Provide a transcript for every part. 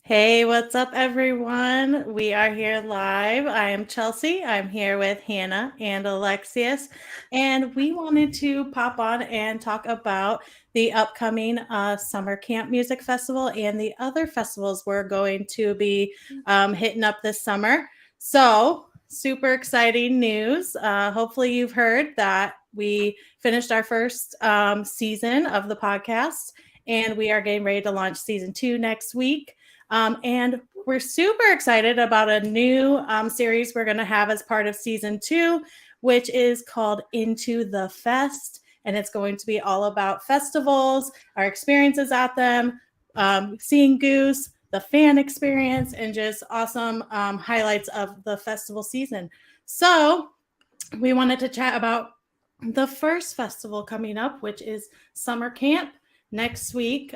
Hey, what's up, everyone? We are here live. I am Chelsea. I'm here with Hannah and Alexius, and we wanted to pop on and talk about the upcoming Summer Camp Music Festival and the other festivals we're going to be hitting up this summer. So, super exciting news. Hopefully, you've heard that we finished our first season of the podcast, and we are getting ready to launch season 2 next week. And we're super excited about a new series we're going to have as part of season 2, which is called Into the Fest. And it's going to be all about festivals, our experiences at them, seeing Goose, the fan experience, and just awesome highlights of the festival season. So we wanted to chat about the first festival coming up, which is Summer Camp next week.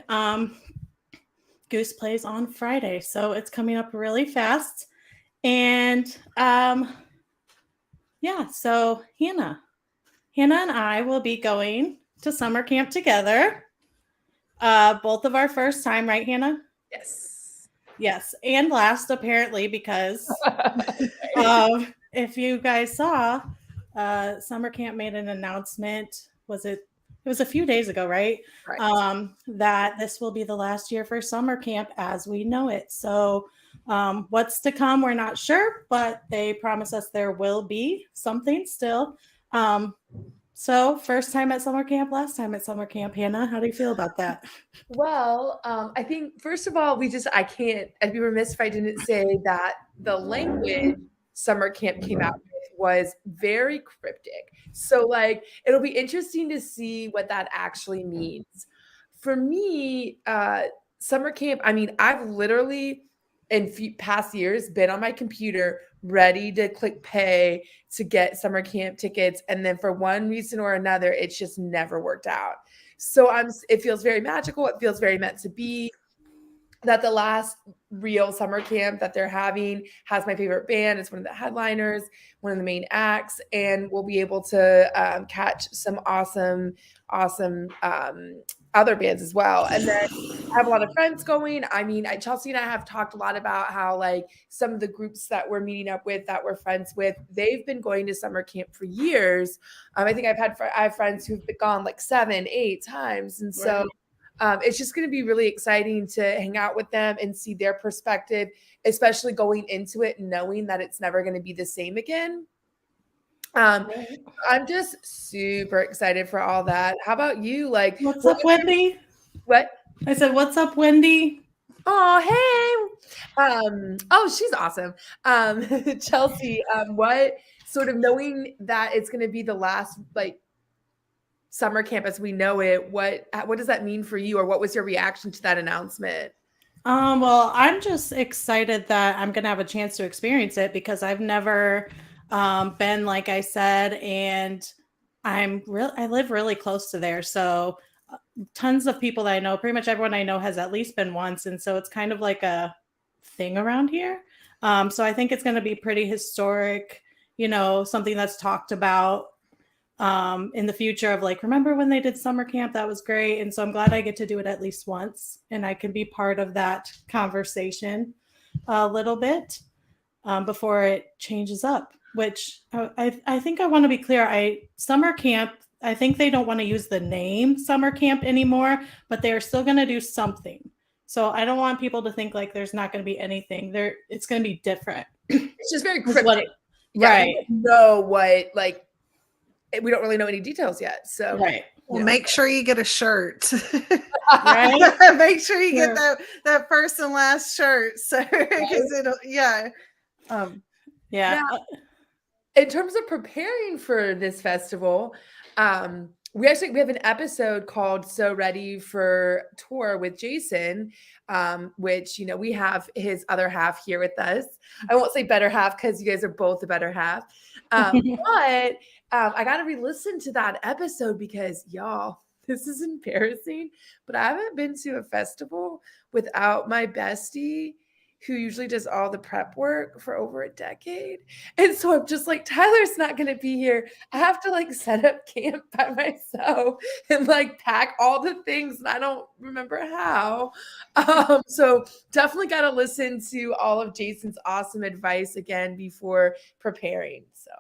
Goose plays on Friday, so it's coming up really fast. And so Hannah and I will be going to summer camp together. Both of our first time, right, Hannah? Yes, and last apparently because if you guys saw, summer camp made an announcement. It was a few days ago, right? That this will be the last year for summer camp as we know it. So what's to come, we're not sure, but they promise us there will be something still. So first time at summer camp, last time at summer camp. Hannah, how do you feel about that? Well, I think first of all, I'd be remiss if I didn't say that the language summer camp came out with was very cryptic. So like, it'll be interesting to see what that actually means. For me, summer camp, I mean, I've literally in past years been on my computer ready to click pay to get summer camp tickets. And then for one reason or another, it's just never worked out. So it feels very magical. It feels very meant to be that the last real summer camp that they're having has my favorite band. It's one of the headliners, one of the main acts, and we'll be able to catch some awesome other bands as well. And then I have a lot of friends going. I mean, Chelsea and I have talked a lot about how like some of the groups that we're meeting up with, that we're friends with, they've been going to summer camp for years. I think I have friends who've been gone like 7, 8 times, and so. It's just going to be really exciting to hang out with them and see their perspective, especially going into it knowing that it's never going to be the same again. I'm just super excited for all that. How about you? Like, What's up, Wendy? What? I said, what's up, Wendy? Oh, hey. She's awesome. Chelsea, what sort of knowing that it's going to be the last like summer camp as we know it, what does that mean for you, or what was your reaction to that announcement? Well, I'm just excited that I'm gonna have a chance to experience it because I've never been, like I said, and I live really close to there, so tons of people that I know, pretty much everyone I know has at least been once, and so it's kind of like a thing around here. So I think it's going to be pretty historic, something that's talked about in the future of like, remember when they did summer camp? That was great. And so I'm glad I get to do it at least once and I can be part of that conversation a little bit before it changes up, which I think I want to be clear. Summer camp, I think they don't want to use the name summer camp anymore, but they're still going to do something. So I don't want people to think like there's not going to be anything there. It's going to be different. It's just very cryptic. Right. We don't know what, like, we don't really know any details yet. So right. Well, make sure you get a shirt. Right? Make sure you get that first and last shirt. So because it'll Now, in terms of preparing for this festival, we have an episode called So Ready for Tour with Jason, which, we have his other half here with us. I won't say better half because you guys are both the better half. But I got to re-listen to that episode because, y'all, this is embarrassing, but I haven't been to a festival without my bestie who usually does all the prep work for over a decade. And so I'm just like, Tyler's not going to be here. I have to like set up camp by myself and like pack all the things. And I don't remember how. So definitely got to listen to all of Jason's awesome advice again before preparing. So.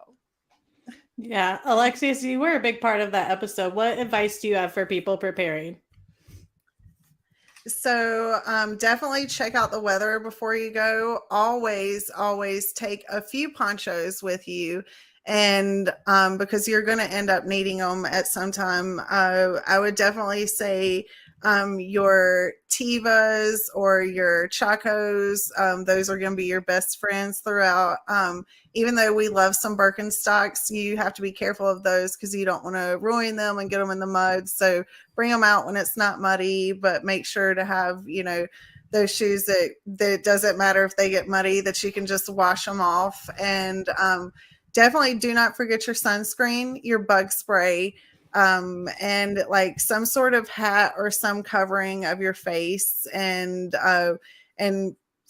Yeah. Alexius, you were a big part of that episode. What advice do you have for people preparing? So definitely check out the weather before you go. Always take a few ponchos with you. And because you're going to end up needing them at some time, I would definitely say your Tivas or your Chacos, those are going to be your best friends throughout. Even though we love some Birkenstocks, you have to be careful of those because you don't want to ruin them and get them in the mud. So bring them out when it's not muddy, but make sure to have, those shoes that doesn't matter if they get muddy, that you can just wash them off. And definitely do not forget your sunscreen, your bug spray, and like some sort of hat or some covering of your face, and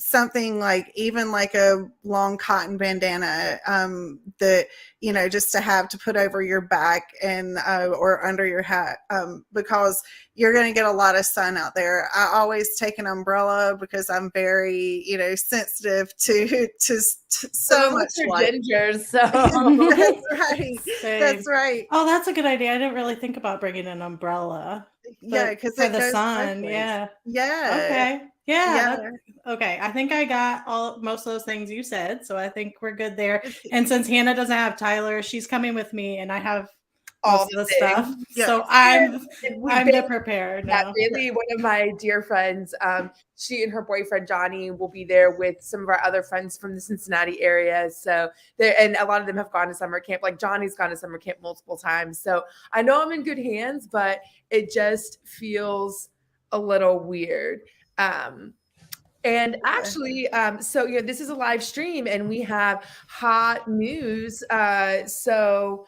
something like even like a long cotton bandana that just to have to put over your back and or under your hat, because you're going to get a lot of sun out there. I always take an umbrella because I'm very sensitive to so much light. Gingers, so That's right. Same. That's right. Oh, that's a good idea. I didn't really think about bringing an umbrella. Yeah, because for the sun. Yeah. Okay. Yeah. Okay. I think I got most of those things you said, so I think we're good there. And since Hannah doesn't have Tyler, she's coming with me, and I have all the stuff. Yeah. So I'm to prepare now. Yeah, really, one of my dear friends, she and her boyfriend Johnny will be there with some of our other friends from the Cincinnati area. So and a lot of them have gone to summer camp. Like Johnny's gone to summer camp multiple times. So I know I'm in good hands, but it just feels a little weird. And actually, so this is a live stream, and we have hot news. So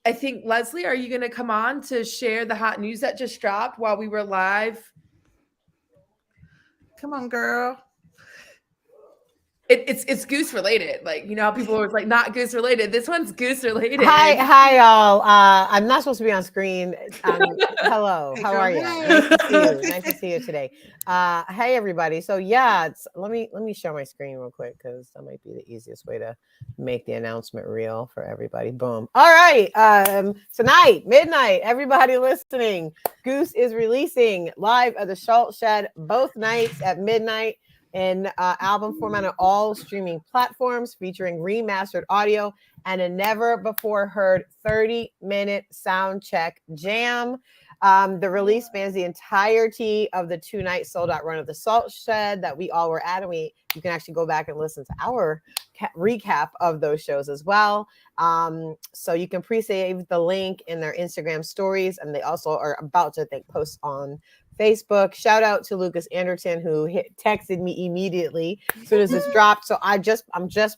I think, Leslie, are you going to come on to share the hot news that just dropped while we were live? Come on, girl. It's Goose related. Like, how people are like, not Goose related. This one's Goose related. Hi, y'all. I'm not supposed to be on screen. Hello. How are you? Nice to see you. Nice to see you today. Hey, everybody. So let me share my screen real quick because that might be the easiest way to make the announcement real for everybody. Boom. All right. Tonight, midnight, everybody listening, Goose is releasing live at the Schultz Shed both nights at midnight in album format on all streaming platforms, featuring remastered audio and a never before heard 30-minute sound check jam. The release spans the entirety of the 2-night sold out run of the Salt Shed that we all were at, and you can actually go back and listen to our recap of those shows as well. So you can pre-save the link in their Instagram stories, and they also are about to post on Facebook. Shout out to Lucas Anderton, who texted me immediately as soon as this dropped. So I'm just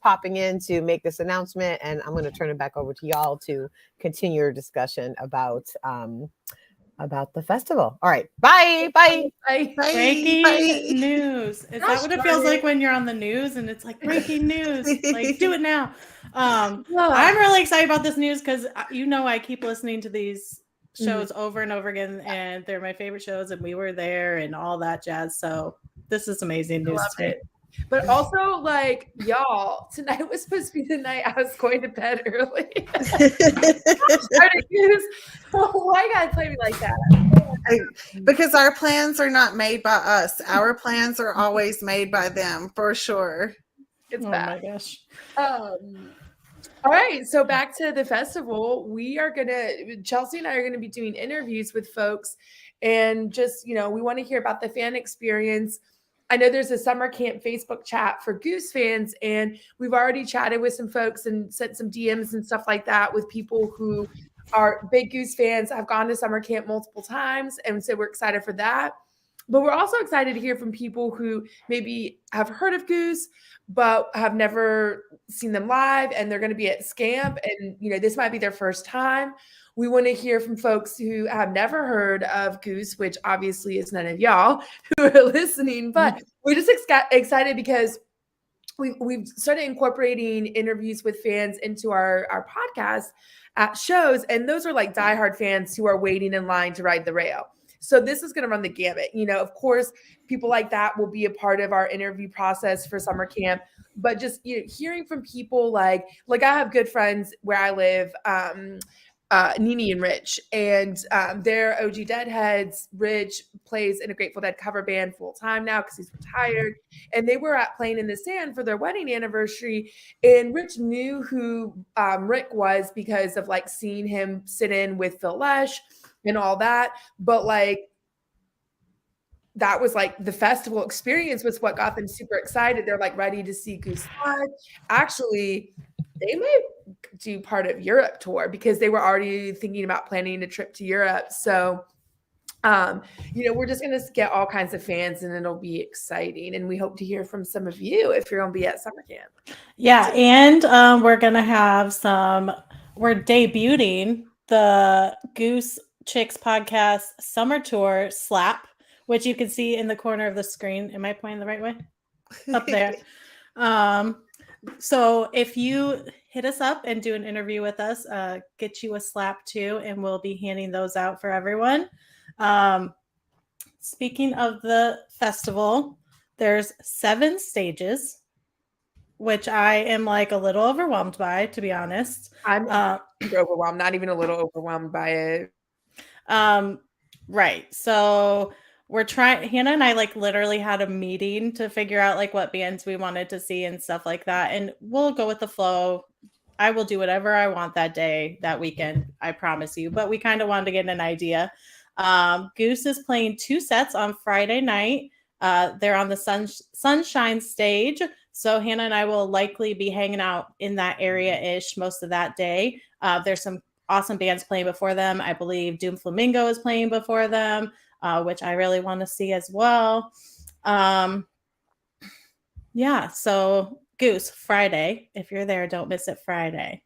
popping in to make this announcement, and I'm going to turn it back over to y'all to continue your discussion about the festival. All right. Bye. Breaking news. Is that what it feels like when you're on the news and it's like breaking news? Like, do it now. I'm really excited about this news because I keep listening to these shows over and over again, and they're my favorite shows, and we were there and all that jazz. So this is amazing news to me. But also, like, y'all, tonight was supposed to be the night I was going to bed early. Why gotta play me like that? Because our plans are not made by us. Our plans are always made by them, for sure. It's Oh bad. my gosh. All right, so back to the festival. Chelsea and I are gonna be doing interviews with folks, and just we want to hear about the fan experience. I know there's a summer camp Facebook chat for Goose fans, and we've already chatted with some folks and sent some DMs and stuff like that with people who are big Goose fans, have gone to summer camp multiple times, and so we're excited for that. But we're also excited to hear from people who maybe have heard of Goose, but have never seen them live, and they're going to be at Scamp, and this might be their first time. We want to hear from folks who have never heard of Goose, which obviously is none of y'all who are listening, but we're just excited because we've started incorporating interviews with fans into our podcast at shows, and those are like diehard fans who are waiting in line to ride the rail. So this is going to run the gamut. Of course, people like that will be a part of our interview process for summer camp, but just hearing from people like I have good friends where I live, Nene and Rich, and they're OG Deadheads. Rich plays in a Grateful Dead cover band full time now because he's retired, and they were at Playing in the Sand for their wedding anniversary. And Rich knew who Rick was because of like seeing him sit in with Phil Lesh and all that. But like that was like the festival experience was what got them super excited. They're like ready to see Goose live. Actually, they may do part of Europe tour because they were already thinking about planning a trip to Europe. So, we're just going to get all kinds of fans and it'll be exciting. And we hope to hear from some of you if you're going to be at summer camp. Yeah. And we're going to have we're debuting the Goose Chicks podcast summer tour slap, which you can see in the corner of the screen. Am I pointing the right way? Up there. So if you hit us up and do an interview with us, get you a slap too, and we'll be handing those out for everyone. Speaking of the festival, there's 7 stages, which I am like a little overwhelmed by, to be honest. I'm overwhelmed, not even a little overwhelmed by it. Right. So we're trying, Hannah and I like literally had a meeting to figure out like what bands we wanted to see and stuff like that. And we'll go with the flow. I will do whatever I want that day, that weekend, I promise you. But we kind of wanted to get an idea. Goose is playing 2 sets on Friday night. They're on the Sunshine stage. So Hannah and I will likely be hanging out in that area-ish most of that day. There's some awesome bands playing before them. I believe Doom Flamingo is playing before them, which I really want to see as well. Yeah, so Goose, Friday. If you're there, don't miss it Friday.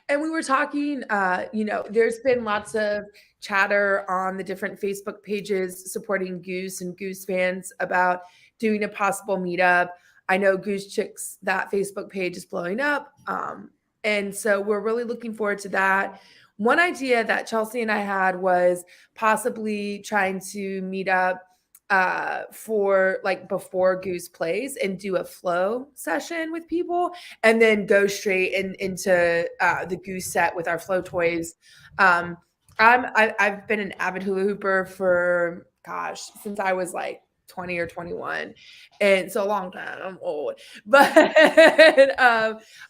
And we were talking, there's been lots of chatter on the different Facebook pages supporting Goose and Goose fans about doing a possible meetup. I know Goose Chicks, that Facebook page is blowing up. And so we're really looking forward to that. One idea that Chelsea and I had was possibly trying to meet up for like before Goose plays and do a flow session with people and then go straight into the Goose set with our flow toys. I've been an avid hula hooper for since I was like 20 or 21, and so a long time. I'm old, but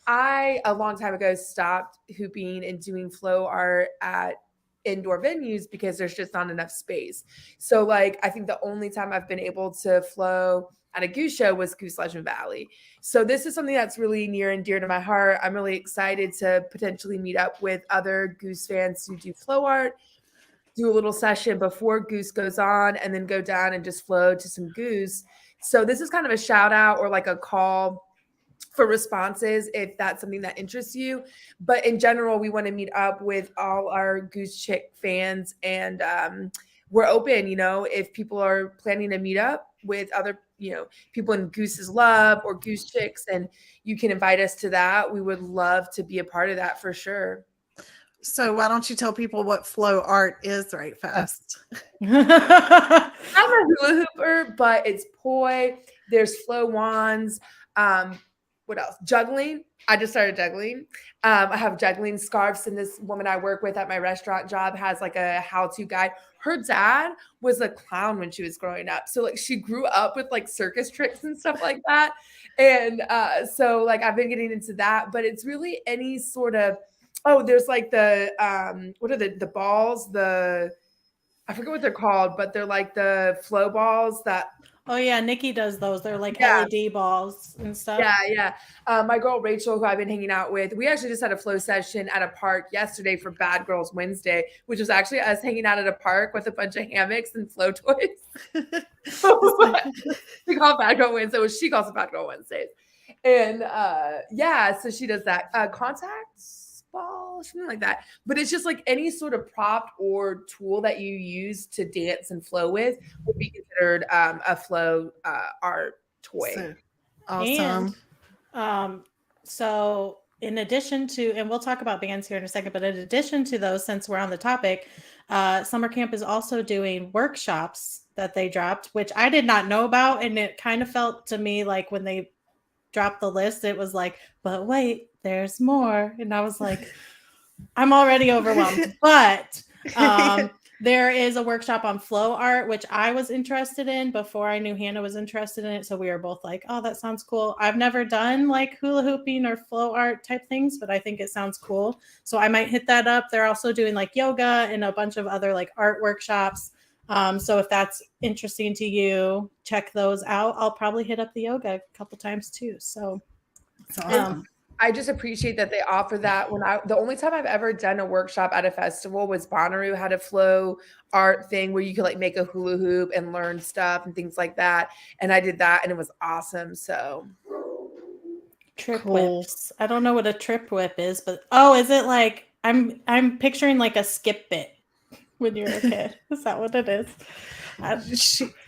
I a long time ago stopped hooping and doing flow art at indoor venues because there's just not enough space. So like I think the only time I've been able to flow at a Goose show was Goose Legend Valley. So this is something that's really near and dear to my heart. I'm really excited to potentially meet up with other Goose fans who do flow art, do a little session before Goose goes on, and then go down and just flow to some Goose. So this is kind of a shout out or like a call for responses if that's something that interests you. But in general, we want to meet up with all our Goose Chick fans, and we're open, if people are planning to meet up with other, people in Goose's Love or Goose Chicks, and you can invite us to that. We would love to be a part of that for sure. So why don't you tell people what flow art is right fast? I'm a hula hooper, but it's poi. There's flow wands. What else? Juggling. I just started juggling. I have juggling scarves, and this woman I work with at my restaurant job has like a how-to guide. Her dad was a clown when she was growing up. So like she grew up with like circus tricks and stuff like that. And so like I've been getting into that, but it's really any sort of, there's like the, what are the balls? I forget what they're called, but they're like the flow balls that. Oh yeah, Nikki does those. They're like LED balls and stuff. Yeah. My girl Rachel, who I've been hanging out with, we actually just had a flow session at a park yesterday for Bad Girls Wednesday, which was actually us hanging out at a park with a bunch of hammocks and flow toys. We call it Bad Girl Wednesday, which she calls it Bad Girl Wednesdays. And so she does that. Contacts ball, something like that. But it's just like any sort of prop or tool that you use to dance and flow with would be considered a flow art toy. So awesome. And so in addition to, and we'll talk about bands here in a second, but in addition to those, since we're on the topic, summer camp is also doing workshops that they dropped, which I did not know about. And it kind of felt to me like when they dropped the list, it was like, but wait, there's more. And I was like, I'm already overwhelmed. But there is a workshop on flow art, which I was interested in before I knew Hannah was interested in it. So we were both like, oh, that sounds cool. I've never done like hula hooping or flow art type things, but I think it sounds cool. So I might hit that up. They're also doing like yoga and a bunch of other like art workshops. So if that's interesting to you, check those out. I'll probably hit up the yoga a couple times too. So Awesome. I just appreciate that they offer that. The only time I've ever done a workshop at a festival was Bonnaroo had a flow art thing where you could like make a hula hoop and learn stuff and things like that. And I did that and it was awesome. So trip whips. I don't know what a trip whip is, but is it like I'm picturing like a skip bit when you're a kid. Is that what it is?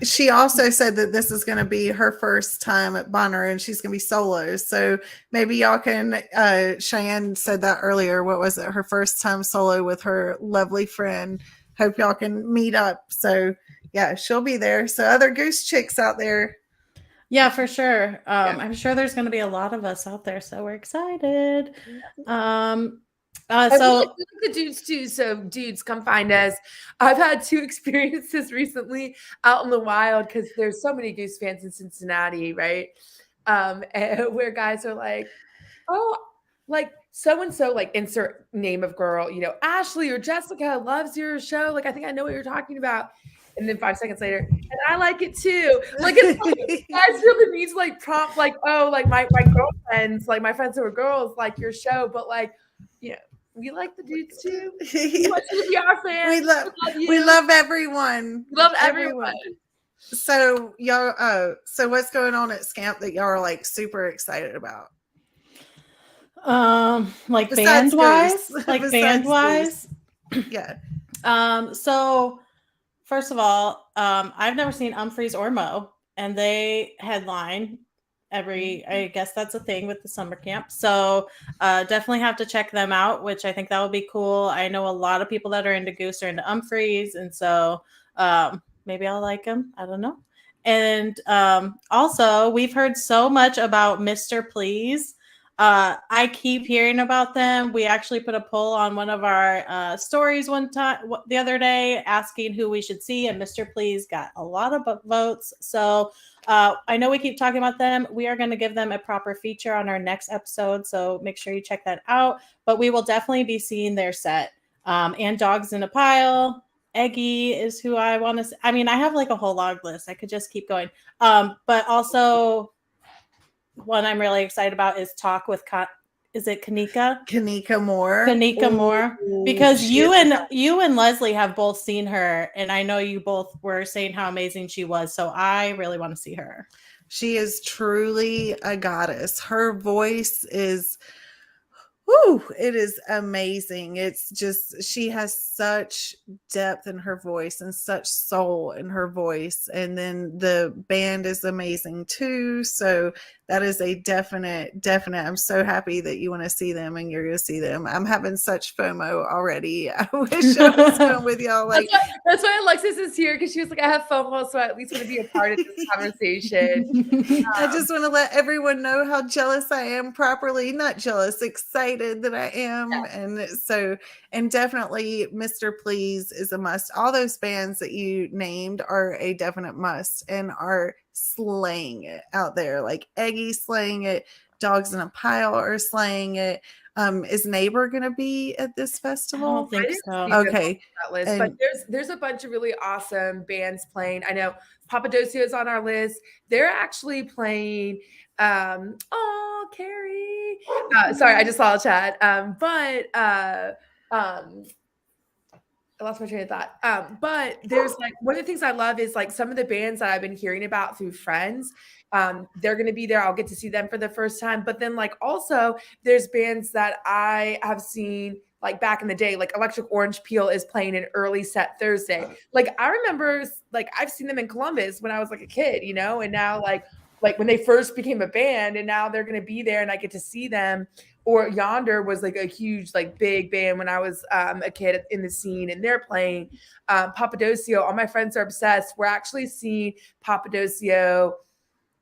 She also said that this is going to be her first time at Bonner and she's going to be solo. So maybe y'all can, Cheyenne said that earlier. What was it? Her first time solo with her lovely friend. Hope y'all can meet up. So yeah, she'll be there. So other Goose chicks out there. Yeah, for sure. I'm sure there's going to be a lot of us out there. So we're excited. So like the dudes too. So dudes, come find us. I've had 2 experiences recently out in the wild because there's so many Goose fans in Cincinnati, right? Where guys are like, oh, like so and so, like insert name of girl, Ashley or Jessica loves your show. Like I think I know what you're talking about. And then 5 seconds later, and I like it too. Like it's like, guys feel the need to like prompt, like, oh, like my girlfriends, like my friends who are girls, like your show, but like, we like the dudes too. We want you to be our fans. We love everyone. We love everyone. So y'all, so what's going on at Scamp that y'all are like super excited about? Like Besides band-wise? Goose. Like band-wise? Yeah. So first of all, I've never seen Humphreys or Mo, and they headline I guess that's a thing with the summer camp. So definitely have to check them out, which I think that would be cool. I know a lot of people that are into Goose are into Humphreys, and so maybe I'll like them. I don't know. And also, we've heard so much about Mr. Please. I keep hearing about them. We actually put a poll on one of our stories the other day asking who we should see, and Mr. Please got a lot of votes. So I know we keep talking about them. We are going to give them a proper feature on our next episode, so make sure you check that out. But we will definitely be seeing their set. And Dogs in a Pile. Eggy is who I want to see. I mean, I have like a whole log list. I could just keep going. But also, one I'm really excited about is Talk with is it Kanika? Kanika Moore. Moore. Because you and Leslie have both seen her, and I know you both were saying how amazing she was. So I really want to see her. She is truly a goddess. Her voice is it is amazing. It's just, she has such depth in her voice and such soul in her voice. And then the band is amazing too. So that is a definite. I'm so happy that you want to see them and you're going to see them. I'm having such FOMO already. I wish I was going with y'all. Like that's why Alexis is here, because she was like, I have FOMO, so I at least want to be a part of this conversation. I just want to let everyone know how jealous I am, properly not jealous, excited that I am. Yeah. And definitely Mr. Please is a must. All those bands that you named are a definite must and are slaying it out there. Like Eggy slaying it, Dogs in a Pile are slaying it. Is Neighbor going to be at this festival? I don't think so. Okay. List, but there's a bunch of really awesome bands playing. I know Papadocio is on our list. They're actually playing Carrie. Sorry, I just saw a chat. I lost my train of thought. But there's like one of the things I love is like some of the bands that I've been hearing about through friends. They're going to be there. I'll get to see them for the first time. But then like also there's bands that I have seen like back in the day, like Electric Orange Peel is playing an early set Thursday. Like I remember like I've seen them in Columbus when I was like a kid, you know, and now like when they first became a band and now they're going to be there and I get to see them. Or Yonder was like a huge, like big band when I was a kid in the scene, and they're playing Papadocio. All my friends are obsessed. We're actually seeing Papadocio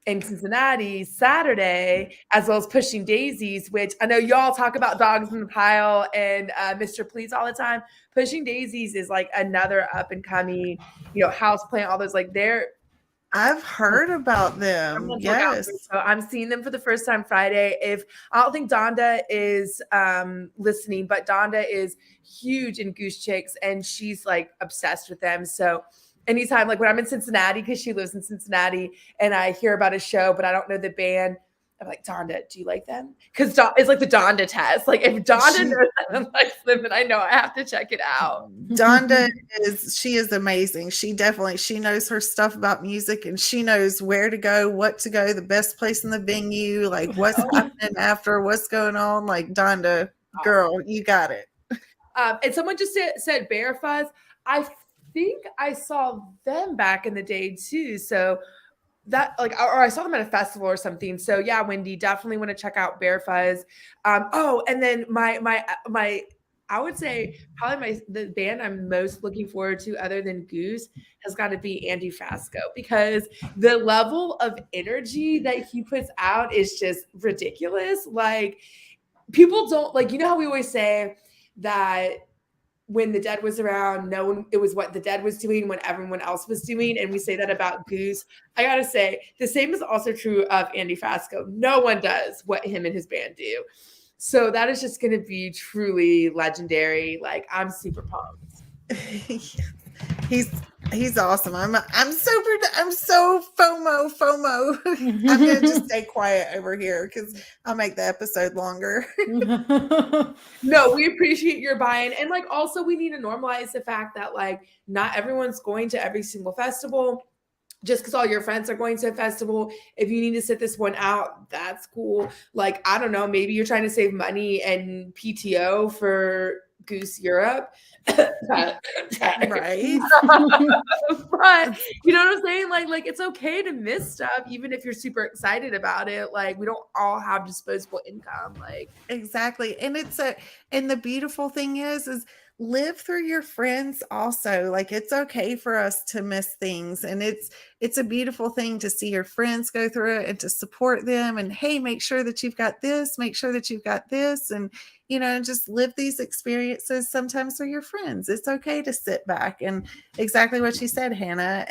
in Cincinnati Saturday, as well as Pushing Daisies, which I know y'all talk about Dogs in the Pile and Mr. Please all the time. Pushing Daisies is like another up and coming, you know, house plant, all those like I've heard about them. Yes. So I'm seeing them for the first time Friday. If I don't think Donda is listening, but Donda is huge in Goose Chicks and she's like obsessed with them. So anytime, like when I'm in Cincinnati, because she lives in Cincinnati, and I hear about a show, but I don't know the band, I'm like, Donda, do you like them? Because it's like the Donda test. Like if Donda knows and likes them, then I know I have to check it out. Donda she is amazing. She knows her stuff about music, and she knows where to go, what to go, the best place in the venue, like what's happening after, what's going on. Like Donda, girl, you got it. And someone just said Bear Fuzz. I think I saw them back in the day too. So that like, or I saw them at a festival or something. So yeah, Wendy, definitely want to check out Bear Fuzz. And then my I would say probably the band I'm most looking forward to other than Goose has got to be Andy Frasco, because the level of energy that he puts out is just ridiculous. Like people don't like, you know how we always say that when the Dead was around, it was what the Dead was doing when everyone else was doing. And we say that about Goose. I got to say, the same is also true of Andy Frasco. No one does what him and his band do. So that is just going to be truly legendary. Like, I'm super pumped. He's awesome. I'm so FOMO. I'm gonna just stay quiet over here because I'll make the episode longer. No, we appreciate your buy-in, and like also we need to normalize the fact that like not everyone's going to every single festival. Just because all your friends are going to a festival, if you need to sit this one out, that's cool. Like, I don't know, maybe you're trying to save money and PTO for Goose Europe. Right. But you know what I'm saying? Like it's okay to miss stuff, even if you're super excited about it. Like we don't all have disposable income. Like exactly. And and the beautiful thing is live through your friends also. Like it's okay for us to miss things, and it's a beautiful thing to see your friends go through it and to support them, and hey, make sure that you've got this, make sure that you've got this, and just live these experiences sometimes for your friends. It's okay to sit back, and exactly what you said, Hannah,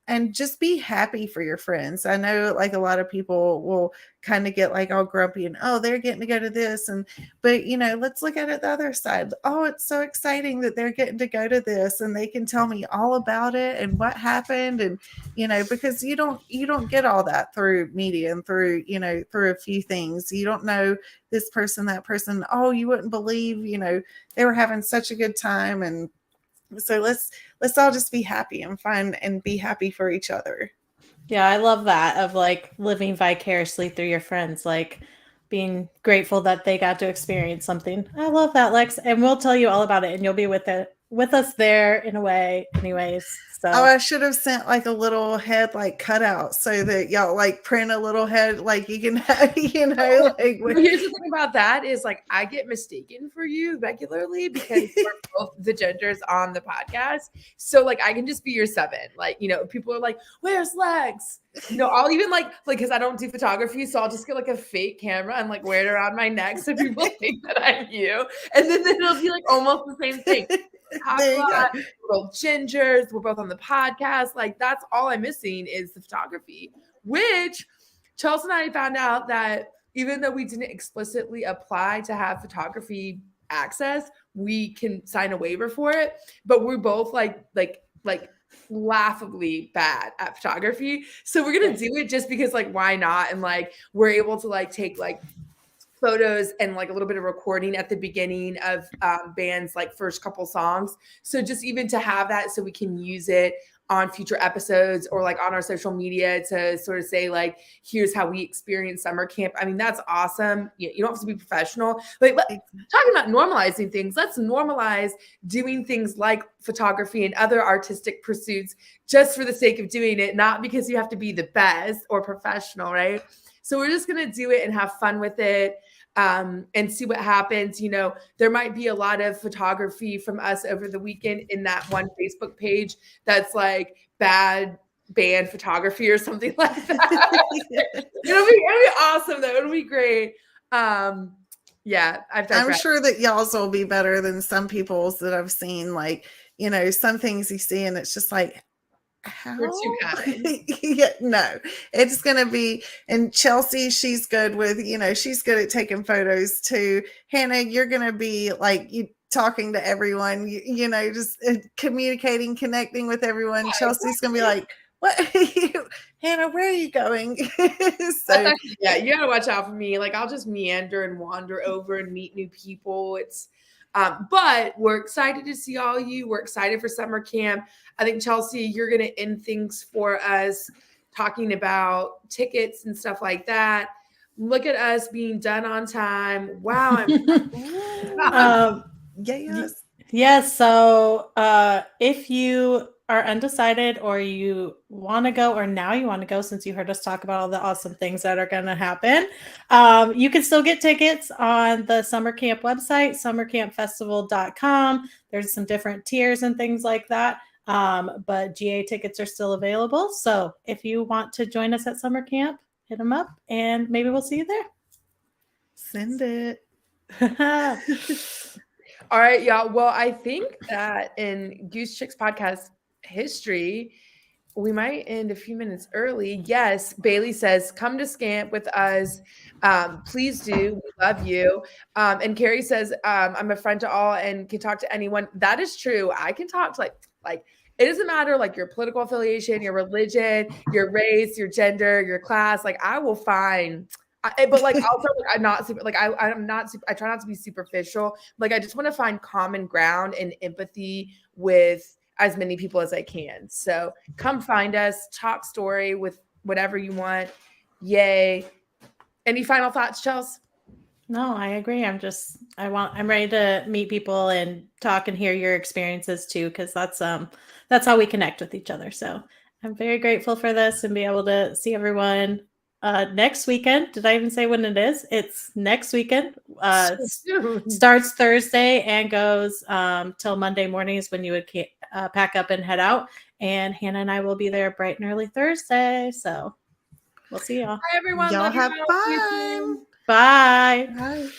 and just be happy for your friends. I know like a lot of people will kind of get like all grumpy and, oh, they're getting to go to this. But let's look at it the other side. Oh, it's so exciting that they're getting to go to this and they can tell me all about it and what happened. And, because you don't get all that through media and through a few things. You don't know this person, that person. Oh, you wouldn't believe, they were having such a good time. And so let's all just be happy and fun and be happy for each other. Yeah, I love that, of like living vicariously through your friends, like being grateful that they got to experience something. I love that, Lex, and we'll tell you all about it, and you'll be with us there in a way anyways. So I should have sent like a little head like cutout so that y'all like print a little head like you can have, like here's the thing about that is like I get mistaken for you regularly because we're both the genders on the podcast. So like I can just be your 7. Like, people are like, where's Lex? I'll even like because I don't do photography, so I'll just get like a fake camera and like wear it around my neck so people think that I'm you. And then it'll be like almost the same thing. We're both gingers, we're both on the podcast. Like that's all I'm missing is the photography, which Chelsea and I found out that even though we didn't explicitly apply to have photography access, we can sign a waiver for it. But we're both like laughably bad at photography. So we're gonna do it just because like why not? And like we're able to like take like photos and like a little bit of recording at the beginning of bands like first couple songs. So just even to have that so we can use it on future episodes or like on our social media to sort of say like, here's how we experience summer camp. I mean, that's awesome. You don't have to be professional. Like talking about normalizing things, let's normalize doing things like photography and other artistic pursuits just for the sake of doing it, not because you have to be the best or professional, right? So we're just going to do it and have fun with it. And see what happens. You know, there might be a lot of photography from us over the weekend in that one Facebook page that's like bad band photography or something like that. it'll be awesome though. It'll be great. Yeah, I'm sure that y'all's will be better than some people's that I've seen. Like, you know, some things you see and it's just like, how? We're too kind. Yeah, no, it's gonna be. And Chelsea, she's good with, you know, she's good at taking photos too. Hannah, you're gonna be like you talking to everyone, you know, just communicating, connecting with everyone. Chelsea's gonna be like, what? Hannah, where are you going? So yeah, you gotta watch out for me. Like I'll just meander and wander over and meet new people. It's but we're excited to see all you. We're excited for summer camp. I think Chelsea, you're gonna end things for us talking about tickets and stuff like that. Look at us being done on time. Wow. Yes. Yes. So if you are undecided or you want to go, or now you want to go, since you heard us talk about all the awesome things that are going to happen, you can still get tickets on the summer camp website, summercampfestival.com. There's some different tiers and things like that. But GA tickets are still available. So if you want to join us at summer camp, hit them up and maybe we'll see you there. Send it. All right, y'all. Well, I think that in Goose Chicks podcast history, we might end a few minutes early. Yes, Bailey says, come to Scamp with us. Please do. We love you. And Carrie says, I'm a friend to all and can talk to anyone. That is true. I can talk to like it doesn't matter like your political affiliation, your religion, your race, your gender, your class. Like I will find but like also like, I'm not super like I'm not super, I try not to be superficial. Like I just want to find common ground and empathy with as many people as I can. So come find us, talk story with whatever you want. Yay. Any final thoughts, Chels? No, I agree. I'm ready to meet people and talk and hear your experiences too, because that's how we connect with each other. So I'm very grateful for this and be able to see everyone next weekend. Did I even say when it is? It's next weekend. Starts Thursday and goes till Monday morning is when you would pack up and head out. And Hannah and I will be there bright and early Thursday. So we'll see y'all. Bye, everyone. Y'all Love have you. fun. Bye. Bye.